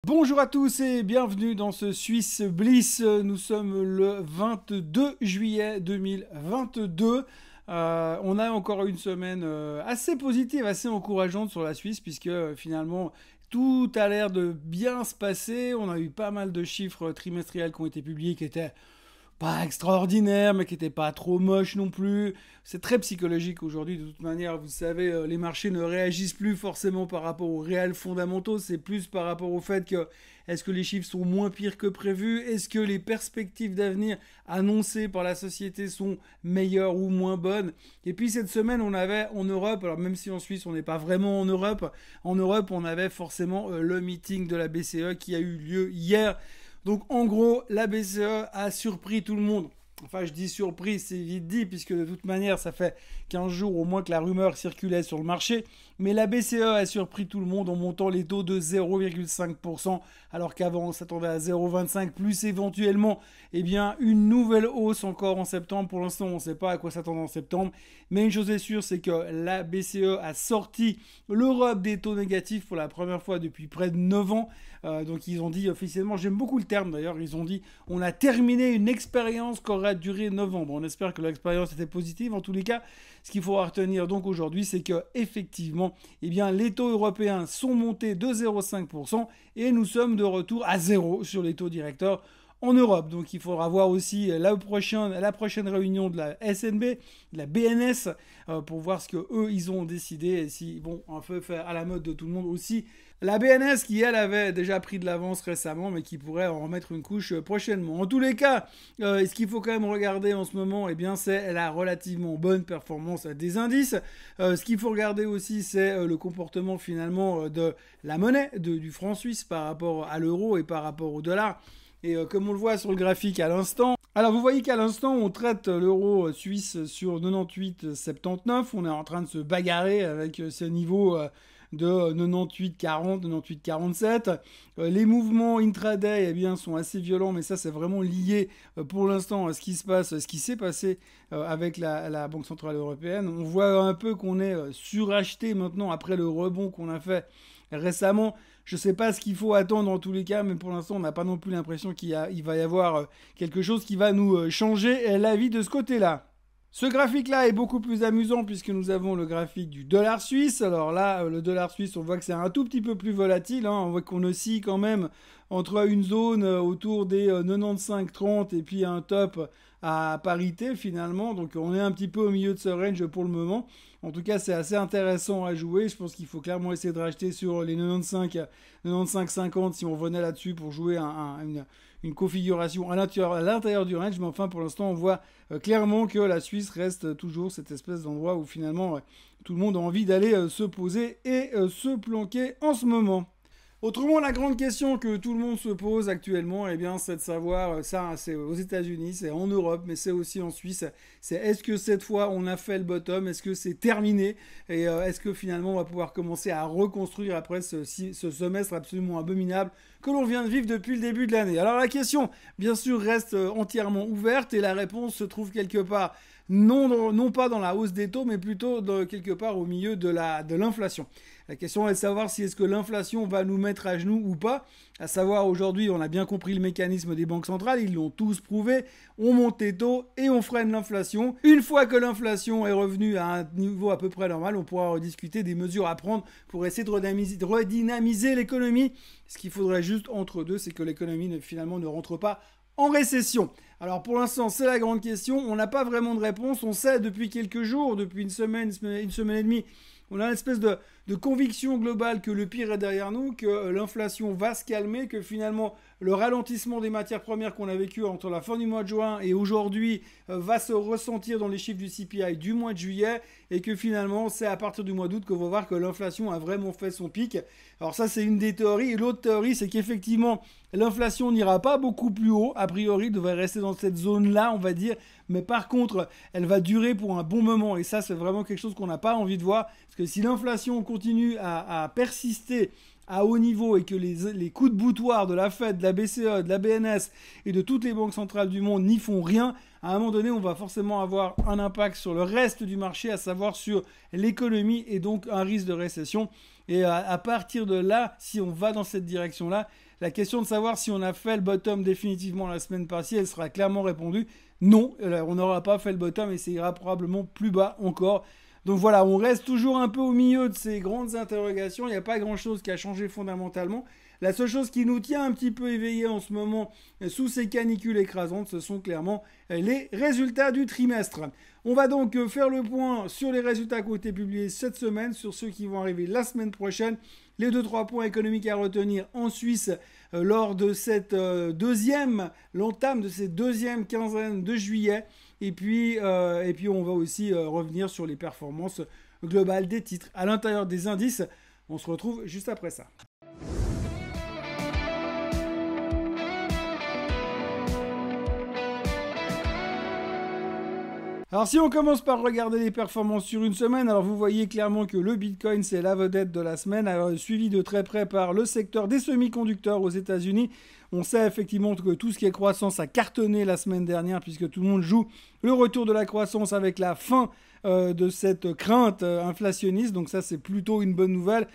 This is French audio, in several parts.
Bonjour à tous et bienvenue dans ce Swiss Bliss. Nous sommes le 22 juillet 2022. On a encore une semaine assez positive, assez encourageante sur la Suisse puisque finalement tout a l'air de bien se passer. On a eu pas mal de chiffres trimestriels qui ont été publiés qui étaient pas extraordinaire, mais qui n'était pas trop moche non plus. C'est très psychologique aujourd'hui, de toute manière. Vous savez, les marchés ne réagissent plus forcément par rapport aux réels fondamentaux. C'est plus par rapport au fait que est-ce que les chiffres sont moins pires que prévu? Est-ce que les perspectives d'avenir annoncées par la société sont meilleures ou moins bonnes? Et puis cette semaine, on avait en Europe, alors même si en Suisse, on n'est pas vraiment en Europe, on avait forcément le meeting de la BCE qui a eu lieu hier. Donc en gros, la BCE a surpris tout le monde. Enfin, je dis surpris, c'est vite dit, puisque de toute manière, ça fait 15 jours au moins que la rumeur circulait sur le marché. Mais la BCE a surpris tout le monde en montant les taux de 0,5%, alors qu'avant, on s'attendait à 0,25, plus éventuellement, une nouvelle hausse encore en septembre. Pour l'instant, on ne sait pas à quoi s'attendre en septembre. Mais une chose est sûre, c'est que la BCE a sorti l'Europe des taux négatifs pour la première fois depuis près de 9 ans. Donc ils ont dit officiellement, j'aime beaucoup le terme d'ailleurs, ils ont dit on a terminé une expérience qui aura duré 9 ans. Bon, on espère que l'expérience était positive. En tous les cas, ce qu'il faudra retenir donc aujourd'hui, c'est que effectivement, les taux européens sont montés de 0,5% et nous sommes de retour à zéro sur les taux directeurs en Europe. Donc il faudra voir aussi la prochaine réunion de la SNB, de la BNS, pour voir ce qu'eux, ils ont décidé et si, un peu faire à la mode de tout le monde aussi. La BNS qui, elle, avait déjà pris de l'avance récemment, mais qui pourrait en remettre une couche prochainement. En tous les cas, ce qu'il faut quand même regarder en ce moment, c'est la relativement bonne performance des indices. Ce qu'il faut regarder aussi, c'est le comportement finalement de la monnaie, du franc suisse par rapport à l'euro et par rapport au dollar. Et comme on le voit sur le graphique à l'instant, alors vous voyez qu'à l'instant on traite l'euro suisse sur 98,79. On est en train de se bagarrer avec ce niveau de 98,40, 98,47. Les mouvements intraday sont assez violents, mais ça c'est vraiment lié pour l'instant à ce qui se passe, ce qui s'est passé avec la Banque Centrale Européenne. On voit un peu qu'on est suracheté maintenant après le rebond qu'on a fait récemment. Je ne sais pas ce qu'il faut attendre en tous les cas, mais pour l'instant, on n'a pas non plus l'impression qu'il va y avoir quelque chose qui va nous changer la vie de ce côté-là. Ce graphique-là est beaucoup plus amusant puisque nous avons le graphique du dollar suisse. Alors là, le dollar suisse, on voit que c'est un tout petit peu plus volatile. On voit qu'on oscille quand même entre une zone autour des 95,30 et puis un top à parité finalement. Donc on est un petit peu au milieu de ce range pour le moment. En tout cas, c'est assez intéressant à jouer. Je pense qu'il faut clairement essayer de racheter sur les 95,50 si on venait là-dessus pour jouer une configuration à l'intérieur du range. Mais enfin, pour l'instant, on voit clairement que la Suisse reste toujours cette espèce d'endroit où finalement tout le monde a envie d'aller se poser et se planquer en ce moment. Autrement, la grande question que tout le monde se pose actuellement, c'est de savoir, ça c'est aux États-Unis, c'est en Europe, mais c'est aussi en Suisse, c'est est-ce que cette fois on a fait le bottom, est-ce que c'est terminé, et est-ce que finalement on va pouvoir commencer à reconstruire après ce semestre absolument abominable que l'on vient de vivre depuis le début de l'année. Alors la question, bien sûr, reste entièrement ouverte et la réponse se trouve quelque part, non pas dans la hausse des taux, mais plutôt quelque part au milieu de l'inflation. La question est de savoir si est-ce que l'inflation va nous mettre à genoux ou pas. À savoir, aujourd'hui, on a bien compris le mécanisme des banques centrales, ils l'ont tous prouvé. On monte les taux et on freine l'inflation. Une fois que l'inflation est revenue à un niveau à peu près normal, on pourra rediscuter des mesures à prendre pour essayer de redynamiser l'économie. Ce qu'il faudrait juste entre deux, c'est que l'économie finalement ne rentre pas en récession. Alors pour l'instant, c'est la grande question. On n'a pas vraiment de réponse. On sait depuis quelques jours, depuis une semaine et demie, on a une espèce de conviction globale que le pire est derrière nous, que l'inflation va se calmer, que finalement le ralentissement des matières premières qu'on a vécu entre la fin du mois de juin et aujourd'hui va se ressentir dans les chiffres du CPI du mois de juillet et que finalement c'est à partir du mois d'août qu'on va voir que l'inflation a vraiment fait son pic. Alors ça c'est une des théories et l'autre théorie c'est qu'effectivement l'inflation n'ira pas beaucoup plus haut, a priori devrait rester dans cette zone-là on va dire, mais par contre elle va durer pour un bon moment et ça c'est vraiment quelque chose qu'on n'a pas envie de voir parce que si l'inflation continue à persister à haut niveau et que les coups de boutoir de la Fed, de la BCE, de la BNS et de toutes les banques centrales du monde n'y font rien, à un moment donné, on va forcément avoir un impact sur le reste du marché, à savoir sur l'économie et donc un risque de récession. Et à partir de là, si on va dans cette direction-là, la question de savoir si on a fait le bottom définitivement la semaine passée, elle sera clairement répondue. Non, on n'aura pas fait le bottom et ça ira probablement plus bas encore. Donc voilà, on reste toujours un peu au milieu de ces grandes interrogations. Il n'y a pas grand-chose qui a changé fondamentalement. La seule chose qui nous tient un petit peu éveillés en ce moment sous ces canicules écrasantes, ce sont clairement les résultats du trimestre. On va donc faire le point sur les résultats qui ont été publiés cette semaine, sur ceux qui vont arriver la semaine prochaine. Les 2-3 points économiques à retenir en Suisse lors de cette l'entame de cette deuxième quinzaine de juillet. Et puis on va aussi revenir sur les performances globales des titres à l'intérieur des indices. On se retrouve juste après ça. Alors si on commence par regarder les performances sur une semaine, alors vous voyez clairement que le Bitcoin c'est la vedette de la semaine, suivi de très près par le secteur des semi-conducteurs aux États-Unis. On sait effectivement que tout ce qui est croissance a cartonné la semaine dernière puisque tout le monde joue le retour de la croissance avec la fin de cette crainte inflationniste. Donc ça c'est plutôt une bonne nouvelle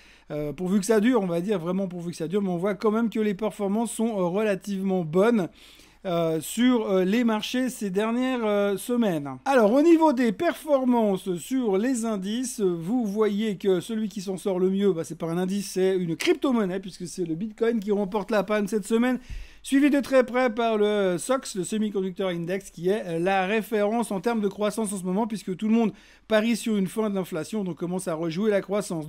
pourvu que ça dure, on va dire vraiment pourvu que ça dure. Mais on voit quand même que les performances sont relativement bonnes. Sur les marchés ces dernières semaines. Alors au niveau des performances sur les indices, vous voyez que celui qui s'en sort le mieux, c'est pas un indice, c'est une crypto-monnaie puisque c'est le Bitcoin qui remporte la panne cette semaine, suivi de très près par le SOX, le Semiconductor Index, qui est la référence en termes de croissance en ce moment puisque tout le monde parie sur une fin de l'inflation, donc commence à rejouer la croissance.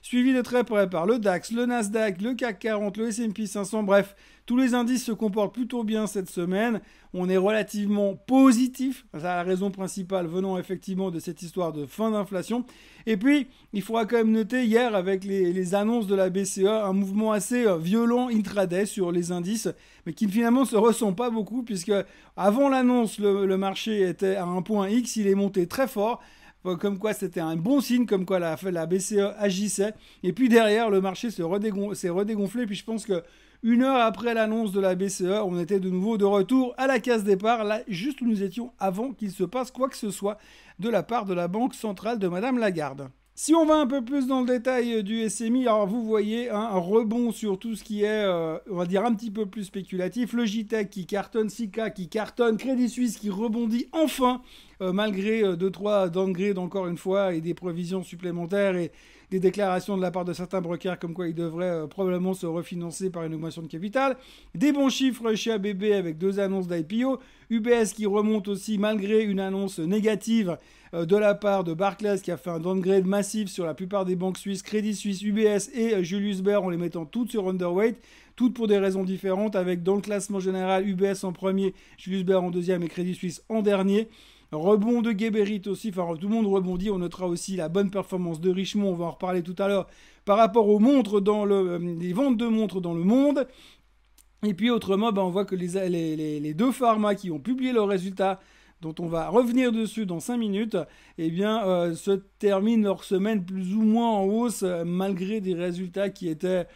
Suivi de très près par le DAX, le Nasdaq, le CAC 40, le S&P 500, bref, tous les indices se comportent plutôt bien cette semaine. On est relativement positif. C'est la raison principale venant effectivement de cette histoire de fin d'inflation. Et puis, il faudra quand même noter hier avec les annonces de la BCE un mouvement assez violent intraday sur les indices, mais qui finalement ne se ressent pas beaucoup puisque avant l'annonce, le marché était à un point X, il est monté très fort. Comme quoi c'était un bon signe, comme quoi la BCE agissait. Et puis derrière, le marché s'est redégonflé. Puis je pense que une heure après l'annonce de la BCE, on était de nouveau de retour à la case départ, là juste où nous étions avant qu'il se passe quoi que ce soit de la part de la Banque centrale de Madame Lagarde. Si on va un peu plus dans le détail du SMI, alors vous voyez un rebond sur tout ce qui est, on va dire, un petit peu plus spéculatif. Logitech qui cartonne, Sika qui cartonne, Crédit Suisse qui rebondit enfin, malgré 2-3 downgrades encore une fois et des provisions supplémentaires et des déclarations de la part de certains brokers comme quoi ils devraient probablement se refinancer par une augmentation de capital. Des bons chiffres chez ABB avec 2 annonces d'IPO. UBS qui remonte aussi malgré une annonce négative de la part de Barclays qui a fait un downgrade massif sur la plupart des banques suisses, Crédit Suisse, UBS et Julius Baer en les mettant toutes sur underweight, toutes pour des raisons différentes avec dans le classement général UBS en premier, Julius Baer en deuxième et Crédit Suisse en dernier. Rebond de Geberit aussi, enfin tout le monde rebondit, on notera aussi la bonne performance de Richemont, on va en reparler tout à l'heure, par rapport aux montres les ventes de montres dans le monde. Et puis autrement, on voit que les 2 pharma qui ont publié leurs résultats, dont on va revenir dessus dans 5 minutes, se terminent leur semaine plus ou moins en hausse, malgré des résultats qui étaient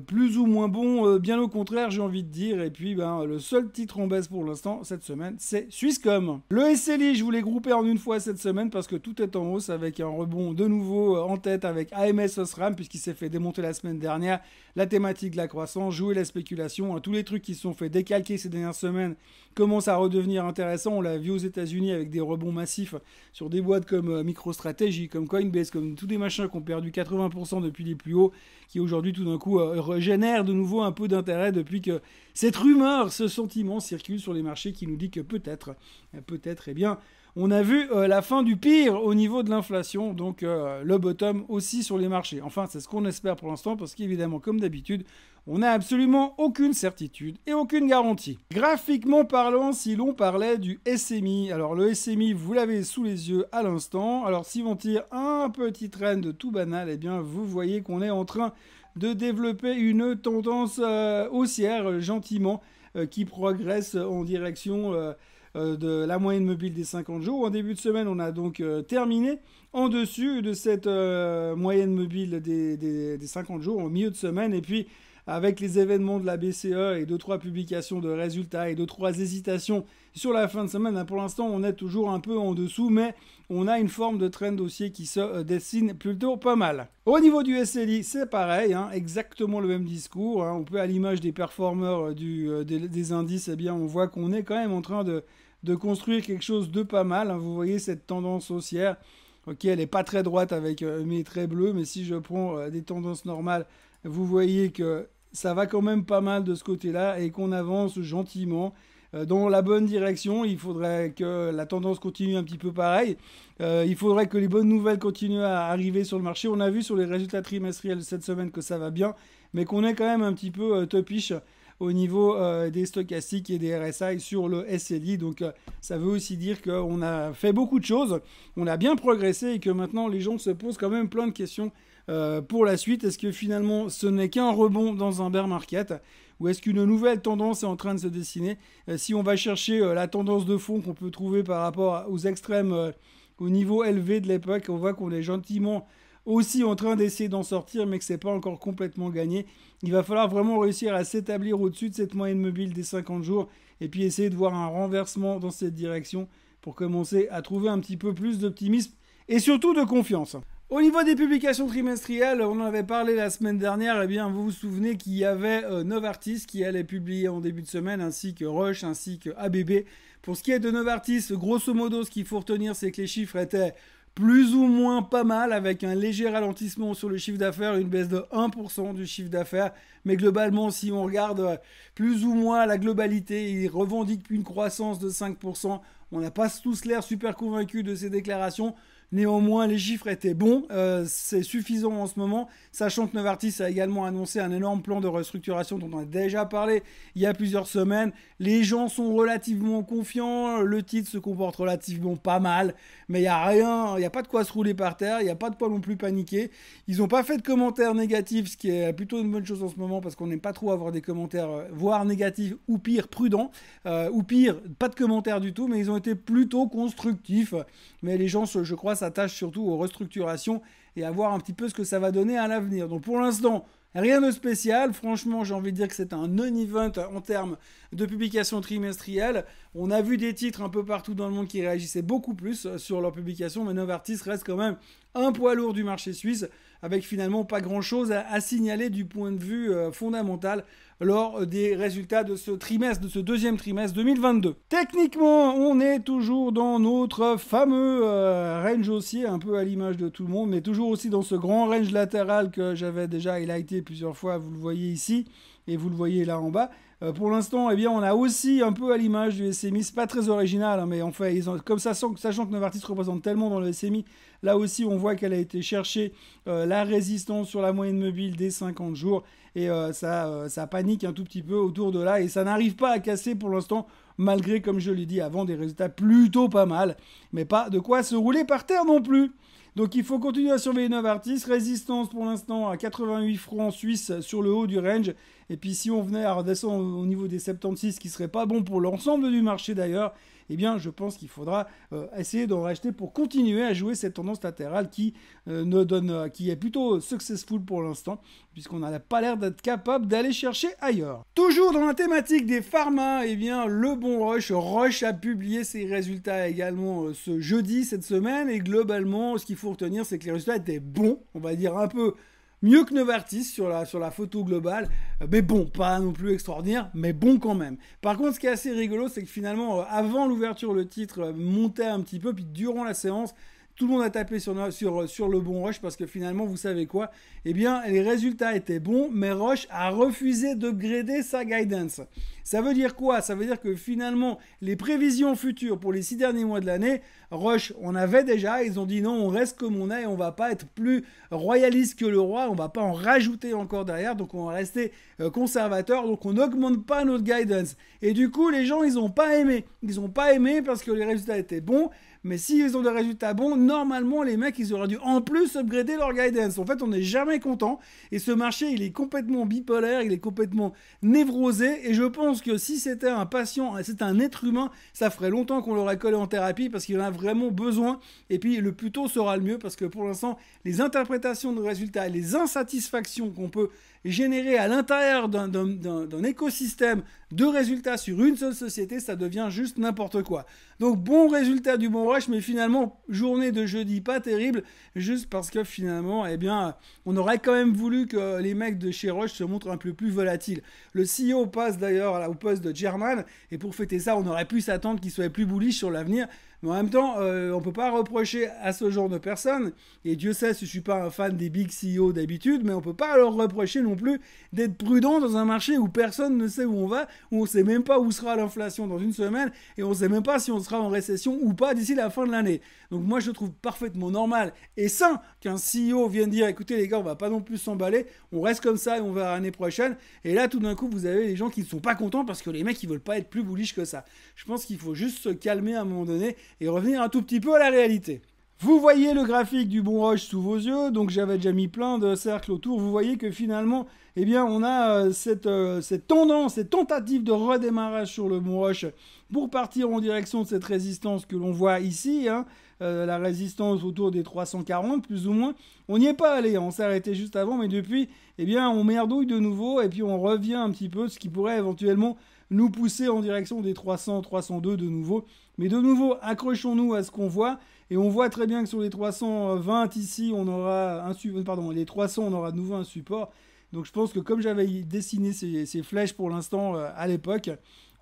plus ou moins bon, bien au contraire j'ai envie de dire. Et puis le seul titre en baisse pour l'instant cette semaine c'est Swisscom. Le SLI je vous l'ai groupé en une fois cette semaine parce que tout est en hausse avec un rebond de nouveau en tête avec AMS Osram puisqu'il s'est fait démonter la semaine dernière la thématique de la croissance, jouer la spéculation, tous les trucs qui se sont fait décalquer ces dernières semaines commencent à redevenir intéressants. On l'a vu aux États-Unis avec des rebonds massifs sur des boîtes comme MicroStrategy, comme Coinbase, comme tous des machins qui ont perdu 80% depuis les plus hauts, qui aujourd'hui tout d'un coup régénèrent de nouveau un peu d'intérêt depuis que cette rumeur, ce sentiment circule sur les marchés qui nous dit que peut-être, on a vu la fin du pire au niveau de l'inflation, donc le bottom aussi sur les marchés. Enfin, c'est ce qu'on espère pour l'instant, parce qu'évidemment, comme d'habitude, on n'a absolument aucune certitude et aucune garantie. Graphiquement parlant, si l'on parlait du SMI, alors le SMI, vous l'avez sous les yeux à l'instant. Alors si on tire un petit trend tout banal, vous voyez qu'on est en train de développer une tendance haussière gentiment qui progresse en direction de la moyenne mobile des 50 jours. En début de semaine, on a donc terminé en dessus de cette moyenne mobile des 50 jours, au milieu de semaine. Et puis, avec les événements de la BCE et 2-3 publications de résultats et 2-3 hésitations sur la fin de semaine, pour l'instant on est toujours un peu en dessous, mais on a une forme de trend haussier qui se dessine plutôt pas mal. Au niveau du SLI, c'est pareil, exactement le même discours. On peut, à l'image des performeurs des indices, eh bien, on voit qu'on est quand même en train de construire quelque chose de pas mal. Vous voyez cette tendance haussière. Ok, elle n'est pas très droite avec mes traits bleus, mais si je prends des tendances normales, vous voyez que ça va quand même pas mal de ce côté-là et qu'on avance gentiment dans la bonne direction. Il faudrait que la tendance continue un petit peu pareil. Il faudrait que les bonnes nouvelles continuent à arriver sur le marché. On a vu sur les résultats trimestriels cette semaine que ça va bien, mais qu'on est quand même un petit peu topish au niveau des stochastiques et des RSI sur le SLI. Donc ça veut aussi dire qu'on a fait beaucoup de choses, on a bien progressé et que maintenant les gens se posent quand même plein de questions pour la suite. Est-ce que finalement ce n'est qu'un rebond dans un bear market ou est-ce qu'une nouvelle tendance est en train de se dessiner? Si on va chercher la tendance de fond qu'on peut trouver par rapport aux extrêmes au niveau élevé de l'époque, on voit qu'on est gentiment aussi en train d'essayer d'en sortir, mais que c'est pas encore complètement gagné. Il va falloir vraiment réussir à s'établir au-dessus de cette moyenne mobile des 50 jours et puis essayer de voir un renversement dans cette direction pour commencer à trouver un petit peu plus d'optimisme et surtout de confiance. Au niveau des publications trimestrielles, on en avait parlé la semaine dernière, eh bien vous vous souvenez qu'il y avait Novartis qui allait publier en début de semaine, ainsi que Roche, ainsi que ABB. Pour ce qui est de Novartis, grosso modo, ce qu'il faut retenir, c'est que les chiffres étaient plus ou moins pas mal, avec un léger ralentissement sur le chiffre d'affaires, une baisse de 1% du chiffre d'affaires. Mais globalement, si on regarde plus ou moins la globalité, ils revendiquent une croissance de 5%. On n'a pas tous l'air super convaincus de ces déclarations. Néanmoins, les chiffres étaient bons, c'est suffisant en ce moment, sachant que Novartis a également annoncé un énorme plan de restructuration dont on a déjà parlé il y a plusieurs semaines. Les gens sont relativement confiants, le titre se comporte relativement pas mal, mais il n'y a rien, il n'y a pas de quoi se rouler par terre, il n'y a pas de quoi non plus paniquer. Ils n'ont pas fait de commentaires négatifs, ce qui est plutôt une bonne chose en ce moment parce qu'on n'aime pas trop avoir des commentaires, voire négatifs ou pire, prudents, ou pire, pas de commentaires du tout, mais ils ont été plutôt constructifs. Mais les gens, je crois, s'attachent surtout aux restructurations et à voir un petit peu ce que ça va donner à l'avenir. Donc pour l'instant, rien de spécial. Franchement, j'ai envie de dire que c'est un non-event en termes de publication trimestrielle. On a vu des titres un peu partout dans le monde qui réagissaient beaucoup plus sur leurs publications, mais Novartis reste quand même un poids lourd du marché suisse, avec finalement pas grand-chose à signaler du point de vue fondamental lors des résultats de ce trimestre, de ce deuxième trimestre 2022. Techniquement, on est toujours dans notre fameux range haussier, un peu à l'image de tout le monde, mais toujours aussi dans ce grand range latéral que j'avais déjà highlighté plusieurs fois, vous le voyez ici, et vous le voyez là en bas. Pour l'instant, eh bien, on a aussi un peu à l'image du SMI, c'est pas très original, mais en fait, comme ça, sachant que Novartis représente tellement dans le SMI, là aussi, on voit qu'elle a été chercher la résistance sur la moyenne mobile des 50 jours, et ça panique un tout petit peu autour de là, et ça n'arrive pas à casser pour l'instant, malgré, comme je l'ai dit avant, des résultats plutôt pas mal, mais pas de quoi se rouler par terre non plus. Donc il faut continuer à surveiller Novartis. Résistance pour l'instant à 88 francs suisses sur le haut du range. Et puis si on venait à redescendre au niveau des 76, qui serait pas bon pour l'ensemble du marché d'ailleurs, eh bien je pense qu'il faudra essayer d'en racheter pour continuer à jouer cette tendance latérale qui est plutôt successful pour l'instant, puisqu'on n'a pas l'air d'être capable d'aller chercher ailleurs. Toujours dans la thématique des pharma, eh bien le bon Roche a publié ses résultats également ce jeudi, cette semaine, et globalement ce qu'il faut retenir, c'est que les résultats étaient bons, on va dire un peu mieux que Novartis sur la photo globale, mais bon, pas non plus extraordinaire, mais bon quand même. Par contre, ce qui est assez rigolo, c'est que finalement, avant l'ouverture, le titre montait un petit peu, puis durant la séance, tout le monde a tapé sur le bon Roche parce que finalement, vous savez quoi? Eh bien, les résultats étaient bons, mais Roche a refusé d'upgrader sa guidance. Ça veut dire quoi? Ça veut dire que finalement, les prévisions futures pour les 6 derniers mois de l'année, Roche, on avait déjà, ils ont dit non, on reste comme on est, et on va pas être plus royaliste que le roi, on va pas en rajouter encore derrière, donc on va rester conservateur, donc on n'augmente pas notre guidance. Et du coup, les gens, ils ont pas aimé. Ils ont pas aimé parce que les résultats étaient bons, mais s'ils ont des résultats bons, normalement, les mecs, ils auraient dû en plus upgrader leur guidance. En fait, on n'est jamais content. Et ce marché, il est complètement bipolaire, il est complètement névrosé. Et je pense que si c'était un patient, c'était un être humain, ça ferait longtemps qu'on l'aurait collé en thérapie parce qu'il en a vraiment besoin. Et puis, le plus tôt sera le mieux parce que pour l'instant, les interprétations de résultats, les insatisfactions qu'on peut généré à l'intérieur d'un écosystème de résultats sur une seule société, ça devient juste n'importe quoi. Donc bon résultat du bon rush, mais finalement journée de jeudi pas terrible, juste parce que finalement, eh bien, on aurait quand même voulu que les mecs de chez Rush se montrent un peu plus volatiles. Le CEO passe d'ailleurs au poste de chairman, et pour fêter ça, on aurait pu s'attendre qu'il soit plus bullish sur l'avenir. Mais en même temps, on ne peut pas reprocher à ce genre de personnes, et Dieu sait si je ne suis pas un fan des big CEO d'habitude, mais on ne peut pas leur reprocher non plus d'être prudent dans un marché où personne ne sait où on va, où on ne sait même pas où sera l'inflation dans une semaine, et on ne sait même pas si on sera en récession ou pas d'ici la fin de l'année. Donc moi je trouve parfaitement normal et sain qu'un CEO vienne dire écoutez les gars, on va pas non plus s'emballer, on reste comme ça et on verra l'année prochaine. Et là tout d'un coup vous avez les gens qui ne sont pas contents parce que les mecs ils veulent pas être plus bullish que ça. Je pense qu'il faut juste se calmer à un moment donné et revenir un tout petit peu à la réalité. Vous voyez le graphique du bon rush sous vos yeux, donc j'avais déjà mis plein de cercles autour. Vous voyez que finalement, eh bien, on a cette tendance, cette tentative de redémarrage sur le bon rush pour partir en direction de cette résistance que l'on voit ici, hein, la résistance autour des 340 plus ou moins. On n'y est pas allé, on s'est arrêté juste avant, mais depuis, eh bien, on merdouille de nouveau et puis on revient un petit peu, ce qui pourrait éventuellement nous pousser en direction des 300, 302 de nouveau. Mais de nouveau, accrochons-nous à ce qu'on voit. Et on voit très bien que sur les 320 ici, on aura les 300, on aura de nouveau un support. Donc je pense que comme j'avais dessiné ces flèches pour l'instant à l'époque,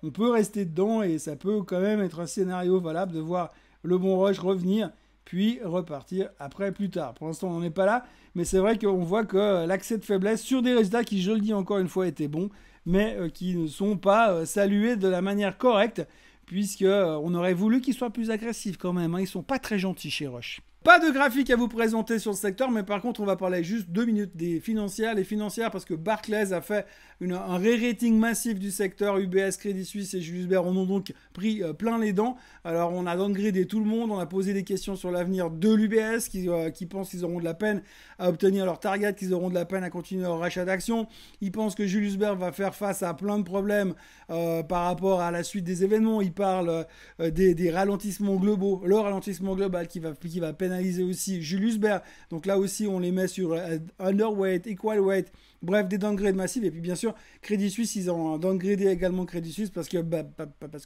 on peut rester dedans et ça peut quand même être un scénario valable de voir le bon rush revenir, puis repartir après plus tard. Pour l'instant, on n'en est pas là, mais c'est vrai qu'on voit que l'accès de faiblesse sur des résultats qui, je le dis encore une fois, étaient bons, mais qui ne sont pas salués de la manière correcte, puisqu'on aurait voulu qu'ils soient plus agressifs quand même. Hein. Ils ne sont pas très gentils chez Rush. Pas de graphique à vous présenter sur le secteur, mais par contre, on va parler juste 2 minutes des financières. Les financières, parce que Barclays a fait un re-rating massif du secteur. UBS, Crédit Suisse et Julius Baer en ont donc pris plein les dents. Alors, on a downgradé tout le monde. On a posé des questions sur l'avenir de l'UBS, qui pensent qu'ils auront de la peine à obtenir leur target, qu'ils auront de la peine à continuer leur rachat d'actions. Ils pensent que Julius Baer va faire face à plein de problèmes par rapport à la suite des événements. Ils parlent des ralentissements globaux. Le ralentissement global qui va pénaliser aussi Julius Baer. Donc là aussi, on les met sur underweight, equal weight. Bref, des downgrades massifs. Et puis bien sûr, Crédit Suisse, ils ont downgradé également Crédit Suisse parce que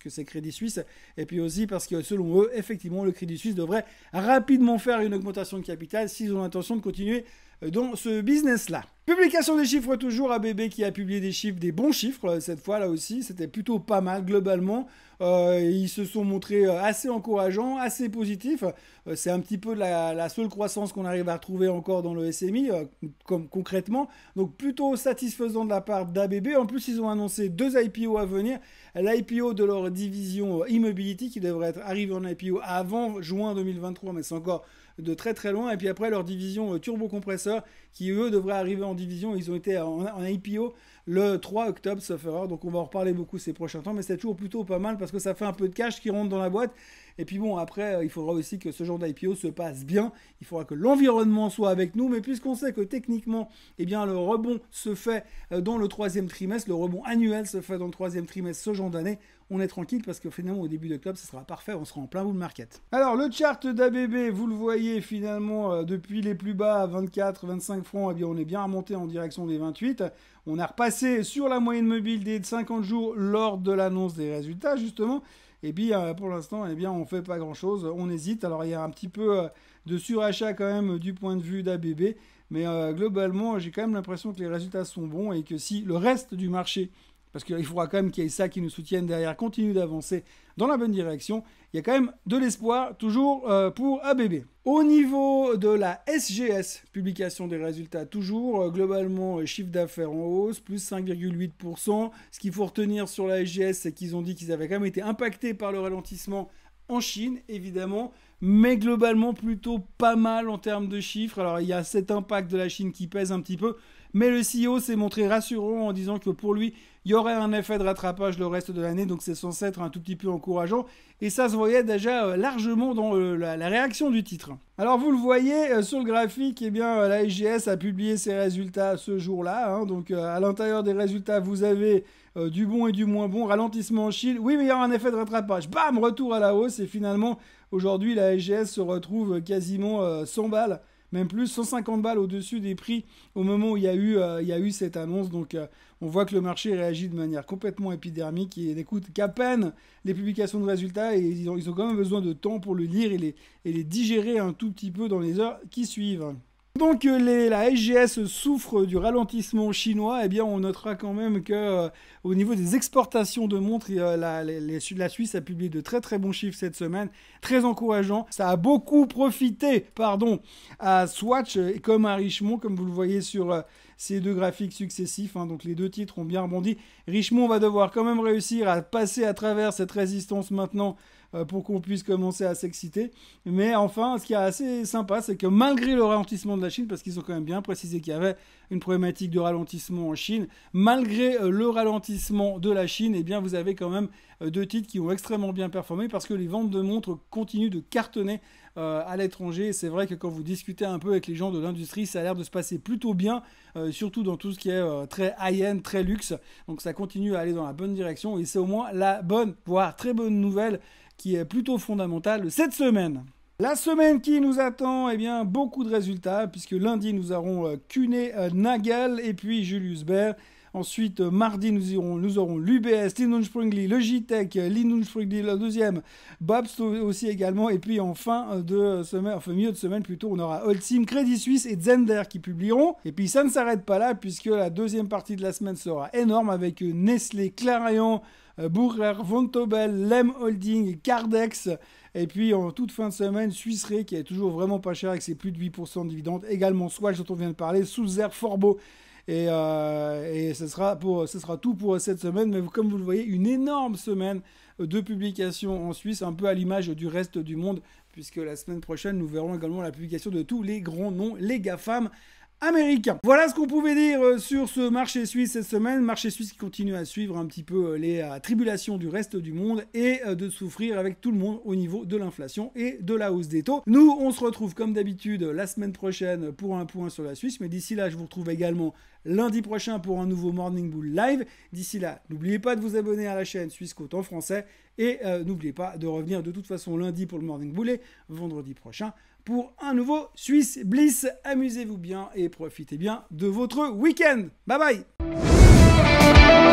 c'est Crédit Suisse. Et puis aussi parce que selon eux, effectivement, le Crédit Suisse devrait rapidement faire une augmentation de capital s'ils ont l'intention de continuer dans ce business-là. Publication des chiffres toujours, ABB qui a publié des chiffres, des bons chiffres cette fois là aussi, c'était plutôt pas mal globalement. Ils se sont montrés assez encourageants, assez positifs. C'est un petit peu la seule croissance qu'on arrive à retrouver encore dans le SMI, concrètement. Donc plutôt satisfaisant de la part d'ABB. En plus, ils ont annoncé 2 IPO à venir. L'IPO de leur division e-mobility qui devrait arriver en IPO avant juin 2023, mais c'est encore de très très loin. Et puis après, leur division turbocompresseur qui eux devraient arriver en division. Ils ont été en IPO le 3 octobre, sauf erreur. Donc on va en reparler beaucoup ces prochains temps. Mais c'est toujours plutôt pas mal parce que ça fait un peu de cash qui rentre dans la boîte. Et puis bon, après, il faudra aussi que ce genre d'IPO se passe bien. Il faudra que l'environnement soit avec nous. Mais puisqu'on sait que techniquement, eh bien, le rebond se fait dans le 3e trimestre, le rebond annuel se fait dans le 3e trimestre ce genre d'année, on est tranquille parce que finalement, au début d'octobre, ce sera parfait. On sera en plein bull market. Alors, le chart d'ABB, vous le voyez finalement, depuis les plus bas à 24, 25 francs, eh bien, on est bien remonté en direction des 28. On a repassé sur la moyenne mobile des 50 jours lors de l'annonce des résultats, justement. Et puis, pour l'instant, eh bien, on ne fait pas grand-chose. On hésite. Alors, il y a un petit peu de surachat quand même du point de vue d'ABB. Mais globalement, j'ai quand même l'impression que les résultats sont bons et que si le reste du marché, parce qu'il faudra quand même qu'il y ait ça qui nous soutienne derrière, continue d'avancer dans la bonne direction, il y a quand même de l'espoir toujours pour ABB. Au niveau de la SGS, publication des résultats toujours, globalement chiffre d'affaires en hausse, plus 5,8%. Ce qu'il faut retenir sur la SGS, c'est qu'ils ont dit qu'ils avaient quand même été impactés par le ralentissement en Chine, évidemment, mais globalement plutôt pas mal en termes de chiffres. Alors il y a cet impact de la Chine qui pèse un petit peu, mais le CEO s'est montré rassurant en disant que pour lui, il y aurait un effet de rattrapage le reste de l'année, donc c'est censé être un tout petit peu encourageant. Et ça se voyait déjà largement dans la réaction du titre. Alors vous le voyez sur le graphique, eh bien, la SGS a publié ses résultats ce jour-là. Hein, donc à l'intérieur des résultats, vous avez du bon et du moins bon, ralentissement en Chine. Oui, mais il y aura un effet de rattrapage. Bam, retour à la hausse. Et finalement, aujourd'hui, la SGS se retrouve quasiment 100 balles même plus, 150 balles au-dessus des prix au moment où il y a eu cette annonce. Donc on voit que le marché réagit de manière complètement épidermique et n'écoute qu'à peine les publications de résultats, et ils ont quand même besoin de temps pour le lire et les digérer un tout petit peu dans les heures qui suivent. Donc la SGS souffre du ralentissement chinois. Eh bien, on notera quand même que au niveau des exportations de montres, la Suisse a publié de très très bons chiffres cette semaine, très encourageants. Ça a beaucoup profité, à Swatch comme à Richemont, comme vous le voyez sur ces deux graphiques successifs. Donc les deux titres ont bien rebondi. Richemont va devoir quand même réussir à passer à travers cette résistance maintenant, pour qu'on puisse commencer à s'exciter. Mais enfin, ce qui est assez sympa, c'est que malgré le ralentissement de la Chine, parce qu'ils ont quand même bien précisé qu'il y avait une problématique de ralentissement en Chine, malgré le ralentissement de la Chine, eh bien, vous avez quand même deux titres qui ont extrêmement bien performé, parce que les ventes de montres continuent de cartonner à l'étranger. Et c'est vrai que quand vous discutez un peu avec les gens de l'industrie, ça a l'air de se passer plutôt bien, surtout dans tout ce qui est très high-end, très luxe. Donc ça continue à aller dans la bonne direction, et c'est au moins la bonne, voire très bonne nouvelle qui est plutôt fondamentale cette semaine. La semaine qui nous attend, eh bien, beaucoup de résultats, puisque lundi, nous aurons Kuehne Nagel et puis Julius Baer. Ensuite, mardi, nous aurons l'UBS, Linus Sprüngli, Logitech, Linus Sprüngli, le deuxième, Bobst aussi également. Et puis en fin de semaine, enfin milieu de semaine plutôt, on aura Holcim, Crédit Suisse et Zender qui publieront. Et puis ça ne s'arrête pas là, puisque la deuxième partie de la semaine sera énorme avec Nestlé, Clarion, Burger, Vontobel, Lem Holding, Cardex. Et puis en toute fin de semaine, Swiss Re qui est toujours vraiment pas cher avec ses plus de 8% de dividendes. Également Swatch dont on vient de parler, Sulzer, Forbo. Et ce sera tout pour cette semaine. Mais comme vous le voyez, une énorme semaine de publications en Suisse, un peu à l'image du reste du monde, puisque la semaine prochaine, nous verrons également la publication de tous les grands noms, les GAFAM américain. Voilà ce qu'on pouvait dire sur ce marché suisse cette semaine. Marché suisse qui continue à suivre un petit peu les tribulations du reste du monde et de souffrir avec tout le monde au niveau de l'inflation et de la hausse des taux. Nous, on se retrouve comme d'habitude la semaine prochaine pour un point sur la Suisse. Mais d'ici là, je vous retrouve également lundi prochain pour un nouveau Morning Bull Live. D'ici là, n'oubliez pas de vous abonner à la chaîne Suisse Côte en français. Et n'oubliez pas de revenir de toute façon lundi pour le Morning Bull et vendredi prochain pour un nouveau Swiss Bliss. Amusez-vous bien et profitez bien de votre week-end. Bye bye.